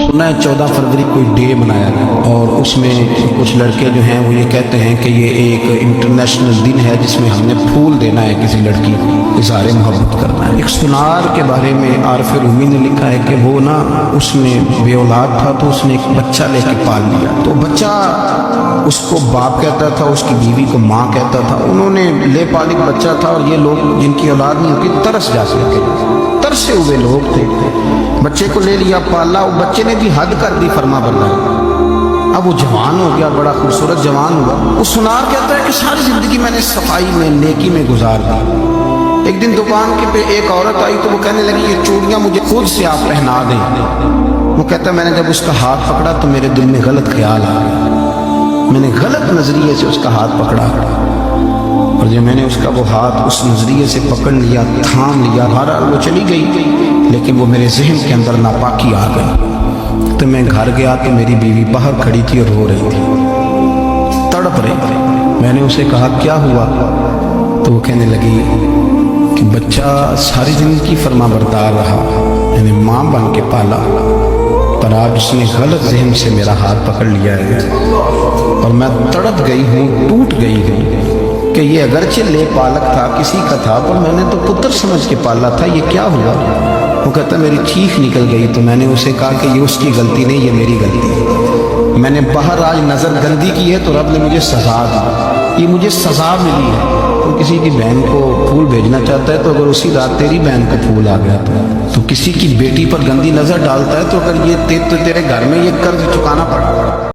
14 फरवरी कोई डे मनाया गया और उसमें कुछ लड़के जो हैं वो ये कहते हैं कि ये एक इंटरनेशनल दिन है जिसमें हमने फूल देना है किसी लड़की को, इज़हार मोहब्बत करना है। एक सुनार के बारे में आरिफ रूमी ने लिखा है कि वो ना उसमें बे औलाद था तो उसने एक बच्चा लेके पाल लिया, तो बच्चा उसको बाप कहता था, उसकी बीवी को माँ कहता था। उन्होंने ले पालिक बच्चा था और ये लोग जिनकी औलाद नहीं होती तरस जाते थे, तरसे हुए लोग थे। बच्चे को ले लिया, पाला, वो बच्चे ने भी हद कर दी फर्मा बरदारी। अब वो जवान हो गया, बड़ा खूबसूरत जवान हुआ। वो सुनार कहता है कि सारी जिंदगी मैंने सफाई में नेकी में गुजार दी। एक दिन दुकान के पे एक औरत आई तो वो कहने लगी ये चूड़ियाँ मुझे खुद से आप पहना दें। वो कहता मैंने जब उसका हाथ पकड़ा तो मेरे दिल में गलत ख्याल आ गया, मैंने गलत नजरिए से उसका हाथ पकड़ा और जब मैंने उसका वो हाथ उस नजरिए से पकड़ लिया, थाम लिया, बहरहाल वो चली गई, लेकिन वो मेरे जहन के अंदर नापाकी आ गई। तो मैं घर गया तो मेरी बीवी बाहर खड़ी थी और रो रही थी, तड़प रही थी। मैंने उसे कहा क्या हुआ, तो वो कहने लगी कि बच्चा सारी जिंदगी फर्मा बरदार रहा, मैंने माँ बन के पाला, पर आज उसने गलत जहन से मेरा हाथ पकड़ लिया है और मैं तड़प गई हूँ, टूट गई हूँ कि ये अगरचे ले पालक था, किसी का था, पर मैंने तो पुत्र समझ के पाला था, ये क्या हुआ। वो कहता मेरी चीख निकल गई। तो मैंने उसे कहा कि ये उसकी गलती नहीं, ये मेरी गलती है। मैंने बाहर आज नज़र गंदी की है तो रब ने मुझे सजा दी, ये मुझे सजा मिली है। तो किसी की बहन को फूल भेजना चाहता है तो अगर उसी रात तेरी बहन को फूल आ गया तो किसी की बेटी पर गंदी नज़र डालता है तो अगर ये तेरे घर में ये कर्ज चुकाना पड़ा।